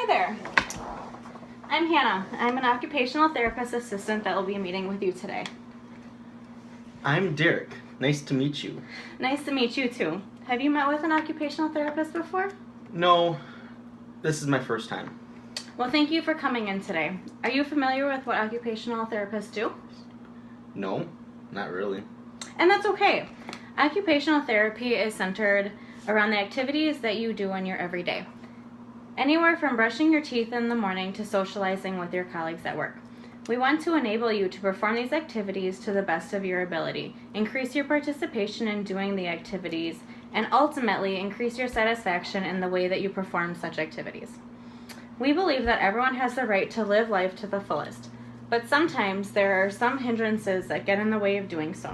Hi there. I'm Hannah. I'm an occupational therapist assistant that will be meeting with you today. I'm Derek. Nice to meet you. Nice to meet you too. Have you met with an occupational therapist before? No, this is my first time. Well, thank you for coming in today. Are you familiar with what occupational therapists do? No, not really. And that's okay. Occupational therapy is centered around the activities that you do in your everyday. Anywhere from brushing your teeth in the morning to socializing with your colleagues at work. We want to enable you to perform these activities to the best of your ability, increase your participation in doing the activities, and ultimately increase your satisfaction in the way that you perform such activities. We believe that everyone has the right to live life to the fullest, but sometimes there are some hindrances that get in the way of doing so.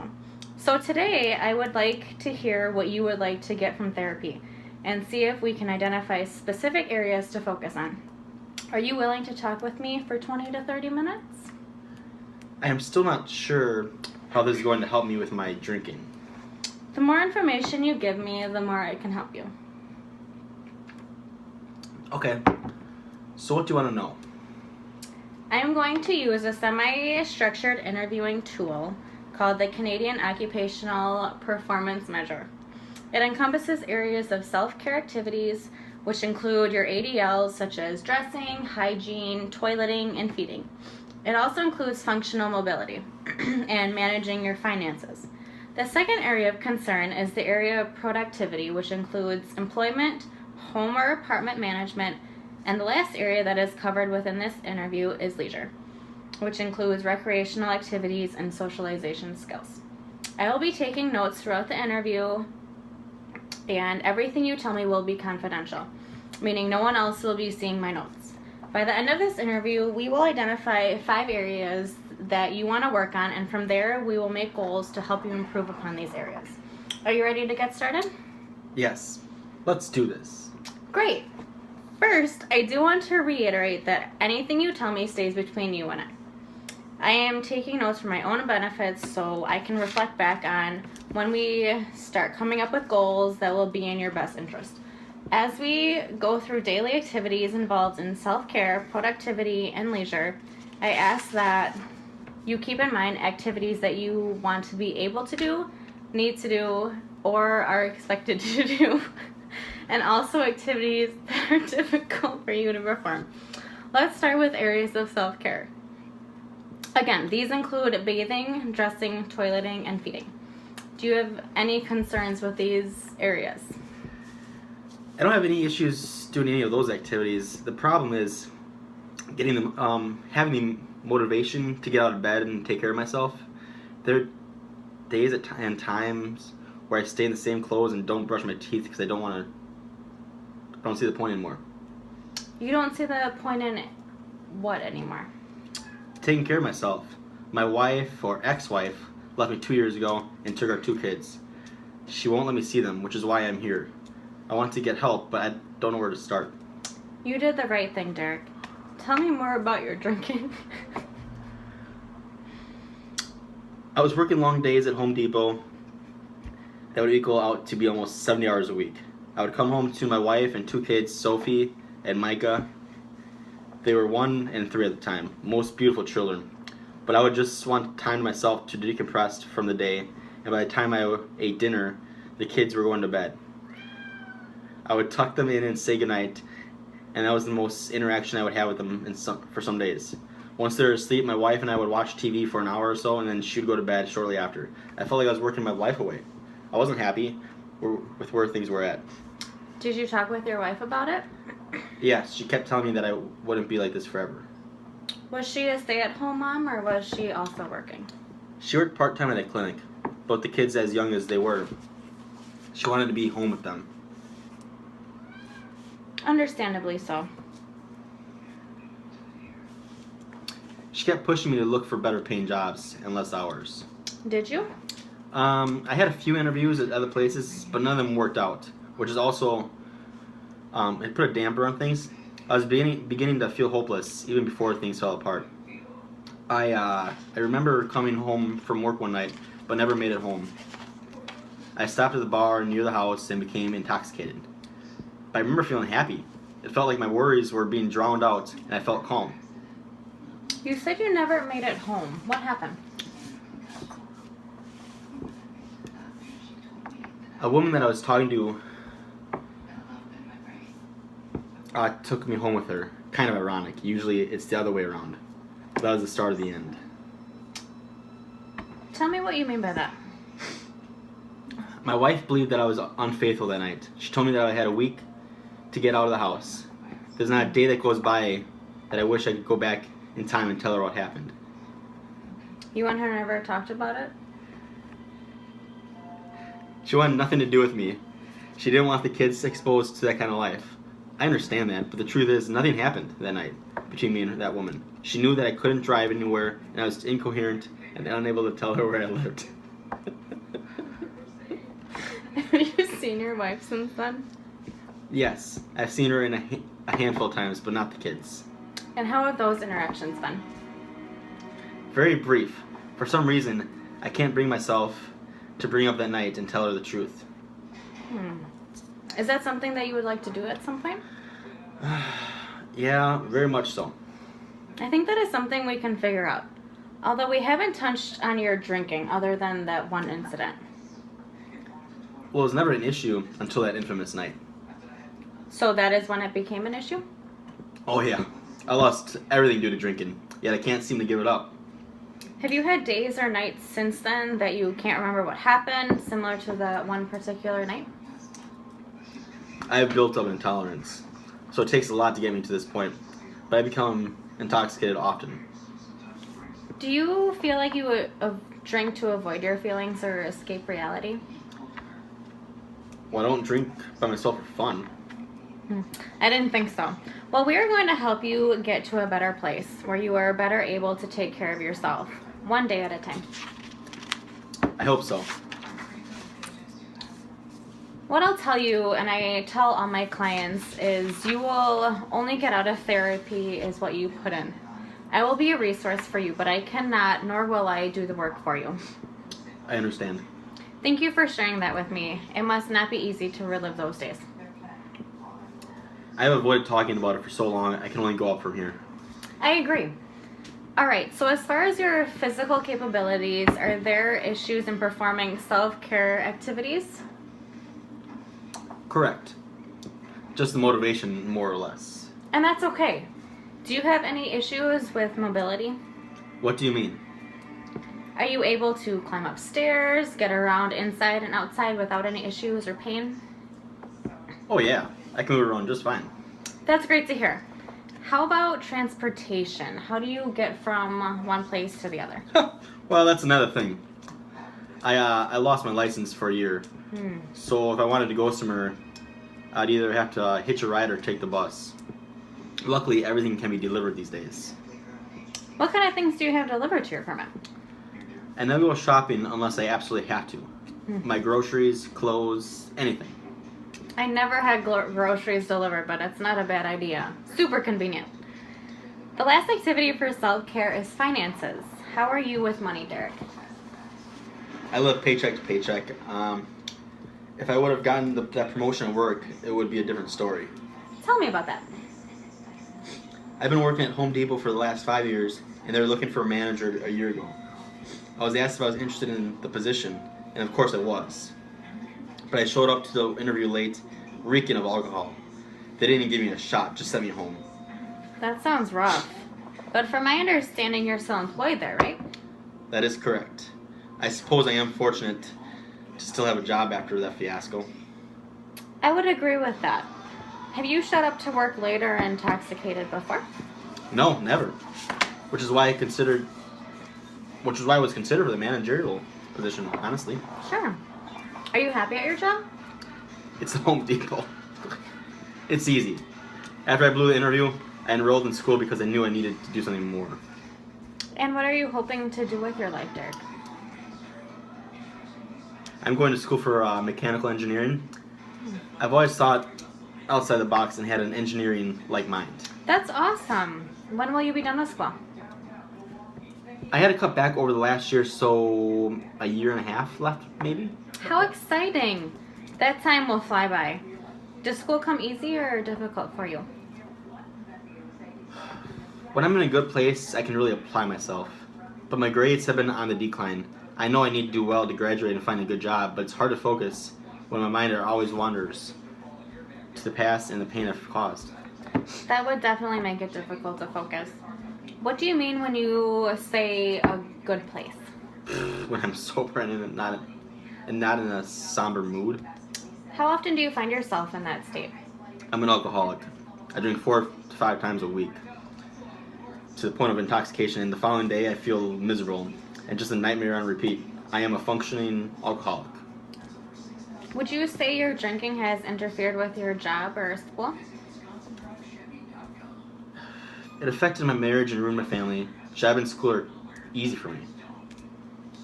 So today, I would like to hear what you would like to get from therapy and see if we can identify specific areas to focus on. Are you willing to talk with me for 20 to 30 minutes? I am still not sure how this is going to help me with my drinking. The more information you give me, the more I can help you. Okay, so what do you want to know? I am going to use a semi-structured interviewing tool called the Canadian Occupational Performance Measure. It encompasses areas of self-care activities, which include your ADLs such as dressing, hygiene, toileting, and feeding. It also includes functional mobility and managing your finances. The second area of concern is the area of productivity, which includes employment, home or apartment management, and the last area that is covered within this interview is leisure, which includes recreational activities and socialization skills. I will be taking notes throughout the interview, and everything you tell me will be confidential, meaning no one else will be seeing my notes. By the end of this interview, we will identify 5 areas that you want to work on, and from there, we will make goals to help you improve upon these areas. Are you ready to get started? Yes, let's do this. Great. First, I do want to reiterate that anything you tell me stays between you and I. I am taking notes for my own benefits so I can reflect back on when we start coming up with goals that will be in your best interest. As we go through daily activities involved in self-care, productivity, and leisure, I ask that you keep in mind activities that you want to be able to do, need to do, or are expected to do, and also activities that are difficult for you to perform. Let's start with areas of self-care. Again, these include bathing, dressing, toileting, and feeding. Do you have any concerns with these areas? I don't have any issues doing any of those activities. The problem is getting them, having the motivation to get out of bed and take care of myself. There are days and times where I stay in the same clothes and don't brush my teeth because I don't see the point anymore. You don't see the point in what anymore? Taking care of myself. My wife, or ex-wife, left me 2 years ago and took our 2 kids. She won't let me see them, which is why I'm here. I want to get help, but I don't know where to start. You did the right thing, Derek. Tell me more about your drinking. I was working long days at Home Depot. That would equal out to be almost 70 hours a week. I would come home to my wife and 2 kids, Sophie and Micah. They were 1 and 3 at the time, most beautiful children. But I would just want time to myself to decompress from the day, and by the time I ate dinner, the kids were going to bed. I would tuck them in and say goodnight, and that was the most interaction I would have with them for some days. Once they were asleep, my wife and I would watch TV for an hour or so, and then she would go to bed shortly after. I felt like I was working my life away. I wasn't happy with where things were at. Did you talk with your wife about it? Yes, she kept telling me that I wouldn't be like this forever. Was she a stay-at-home mom, or was she also working? She worked part-time at a clinic, but the kids as young as they were, she wanted to be home with them. Understandably so. She kept pushing me to look for better paying jobs and less hours. Did you? I had a few interviews at other places, but none of them worked out, which is also, it put a damper on things. I was beginning to feel hopeless even before things fell apart. I remember coming home from work one night, but never made it home. I stopped at the bar near the house and became intoxicated. But I remember feeling happy. It felt like my worries were being drowned out, and I felt calm. You said you never made it home. What happened? A woman that I was talking to took me home with her. Kind of ironic. Usually it's the other way around. That was the start of the end. Tell me what you mean by that. My wife believed that I was unfaithful that night. She told me that I had a week to get out of the house. There's not a day that goes by that I wish I could go back in time and tell her what happened. You and her never talked about it? She wanted nothing to do with me. She didn't want the kids exposed to that kind of life. I understand that, but the truth is, nothing happened that night between me and that woman. She knew that I couldn't drive anywhere, and I was incoherent and unable to tell her where I lived. Have you seen your wife since then? Yes, I've seen her in a handful of times, but not the kids. And how have those interactions been? Very brief. For some reason, I can't bring myself to bring up that night and tell her the truth. Is that something that you would like to do at some point? Yeah, very much so. I think that is something we can figure out. Although we haven't touched on your drinking other than that one incident. Well, it was never an issue until that infamous night. So that is when it became an issue? Oh yeah, I lost everything due to drinking, yet I can't seem to give it up. Have you had days or nights since then that you can't remember what happened, similar to that one particular night? I have built up intolerance, so it takes a lot to get me to this point, but I become intoxicated often. Do you feel like you would drink to avoid your feelings or escape reality? Well, I don't drink by myself for fun. I didn't think so. Well, we are going to help you get to a better place where you are better able to take care of yourself, one day at a time. I hope so. What I'll tell you, and I tell all my clients, is you will only get out of therapy is what you put in. I will be a resource for you, but I cannot, nor will I, do the work for you. I understand. Thank you for sharing that with me. It must not be easy to relive those days. I have avoided talking about it for so long, I can only go up from here. I agree. All right, so as far as your physical capabilities, are there issues in performing self-care activities? Correct. Just the motivation, more or less. And that's okay. Do you have any issues with mobility? What do you mean? Are you able to climb upstairs, get around inside and outside without any issues or pain? Oh yeah, I can move around just fine. That's great to hear. How about transportation? How do you get from one place to the other? Well, that's another thing. I lost my license for a year. So if I wanted to go somewhere, I'd either have to hitch a ride or take the bus. Luckily, everything can be delivered these days. What kind of things do you have delivered to your permit? I never go shopping unless I absolutely have to. My groceries, clothes, anything. I never had groceries delivered, but it's not a bad idea. Super convenient. The last activity for self-care is finances. How are you with money, Derek? I live paycheck to paycheck. If I would have gotten that promotion at work, it would be a different story. Tell me about that. I've been working at Home Depot for the last 5 years, and they were looking for a manager a year ago. I was asked if I was interested in the position, and of course I was. But I showed up to the interview late, reeking of alcohol. They didn't even give me a shot, just sent me home. That sounds rough. But from my understanding, you're still employed there, right? That is correct. I suppose I am fortunate to still have a job after that fiasco. I would agree with that. Have you showed up to work late or intoxicated before? No, never. Which is why I was considered for the managerial position, honestly. Sure. Are you happy at your job? It's the Home Depot. It's easy. After I blew the interview, I enrolled in school because I knew I needed to do something more. And what are you hoping to do with your life, Derek? I'm going to school for mechanical engineering. I've always thought outside the box and had an engineering-like mind. That's awesome. When will you be done with school? I had to cut back over the last year, so a year and a half left, maybe? How exciting. That time will fly by. Does school come easy or difficult for you? When I'm in a good place, I can really apply myself. But my grades have been on the decline. I know I need to do well to graduate and find a good job, but it's hard to focus when my mind always wanders to the past and the pain I've caused. That would definitely make it difficult to focus. What do you mean when you say a good place? When I'm sober and not in a somber mood. How often do you find yourself in that state? I'm an alcoholic. I drink 4 to 5 times a week, to the point of intoxication, and the following day I feel miserable and just a nightmare on repeat. I am a functioning alcoholic. Would you say your drinking has interfered with your job or school? It affected my marriage and ruined my family. Job and school are easy for me.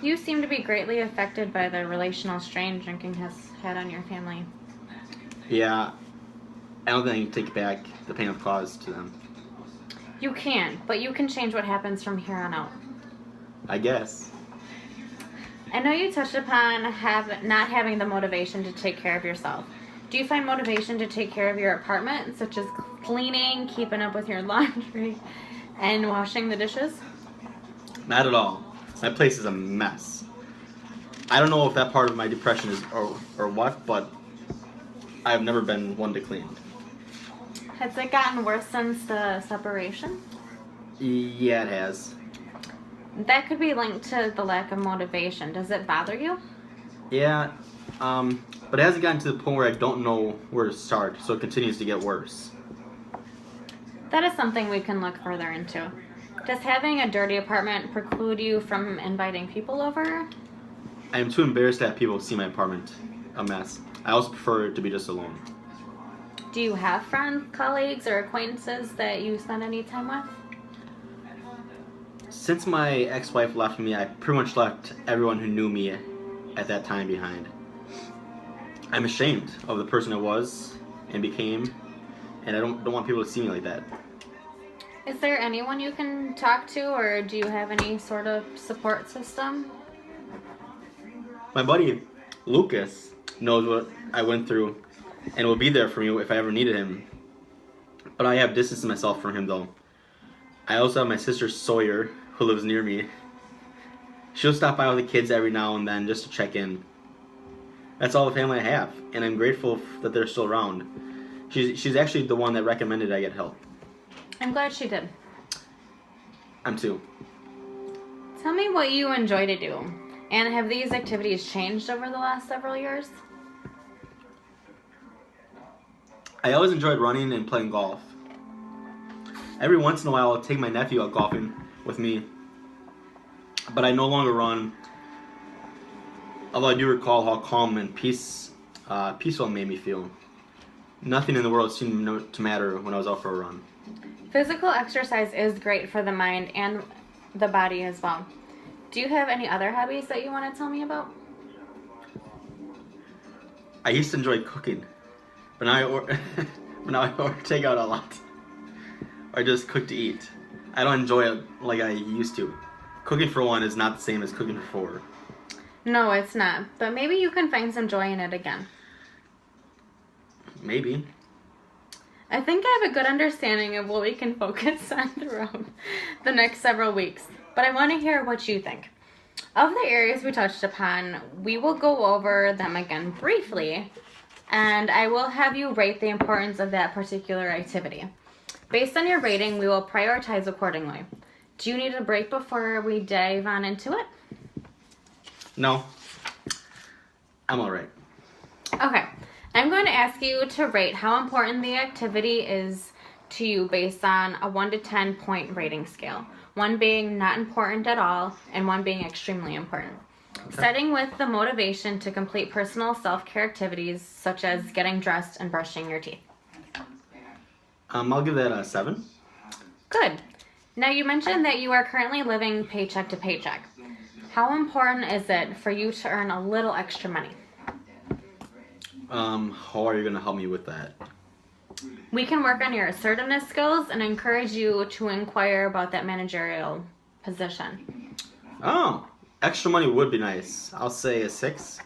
You seem to be greatly affected by the relational strain drinking has had on your family. Yeah, I don't think I can take back the pain I've caused to them. You can, but you can change what happens from here on out. I guess. I know you touched upon not having the motivation to take care of yourself. Do you find motivation to take care of your apartment, such as cleaning, keeping up with your laundry, and washing the dishes? Not at all. My place is a mess. I don't know if that part of my depression is or what, but I have never been one to clean. Has it gotten worse since the separation? Yeah, it has. That could be linked to the lack of motivation. Does it bother you? Yeah, but it hasn't gotten to the point where I don't know where to start, so it continues to get worse. That is something we can look further into. Does having a dirty apartment preclude you from inviting people over? I am too embarrassed to have people see my apartment a mess. I also prefer it to be just alone. Do you have friends, colleagues, or acquaintances that you spend any time with? Since my ex-wife left me, I pretty much left everyone who knew me at that time behind. I'm ashamed of the person I was and became, and I don't want people to see me like that. Is there anyone you can talk to, or do you have any sort of support system? My buddy Lucas knows what I went through and will be there for me if I ever needed him. But I have distanced myself from him, though. I also have my sister Sawyer, who lives near me. She'll stop by with the kids every now and then just to check in. That's all the family I have, and I'm grateful that they're still around. She's actually the one that recommended I get help. I'm glad she did. I'm too. Tell me what you enjoy to do, and have these activities changed over the last several years? I always enjoyed running and playing golf. Every once in a while I'll take my nephew out golfing with me, but I no longer run, although I do recall how calm and peaceful it made me feel. Nothing in the world seemed to matter when I was out for a run. Physical exercise is great for the mind and the body as well. Do you have any other hobbies that you want to tell me about? I used to enjoy cooking, but now I order takeout a lot, or just cook to eat. I don't enjoy it like I used to. Cooking for one is not the same as cooking for four. No, it's not, but maybe you can find some joy in it again. Maybe. I think I have a good understanding of what we can focus on throughout the next several weeks, but I want to hear what you think. Of the areas we touched upon, we will go over them again briefly, and I will have you rate the importance of that particular activity. Based on your rating, we will prioritize accordingly. Do you need a break before we dive on into it? No. I'm alright. Okay. I'm going to ask you to rate how important the activity is to you based on a 1 to 10 point rating scale. 1 being not important at all, and 1 being extremely important. Okay. Starting with the motivation to complete personal self-care activities such as getting dressed and brushing your teeth. I'll give that a 7. Good. Now you mentioned that you are currently living paycheck to paycheck. How important is it for you to earn a little extra money? How are you going to help me with that? We can work on your assertiveness skills and encourage you to inquire about that managerial position. Oh, extra money would be nice. I'll say a 6.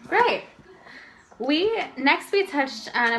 Great. Next we touched on a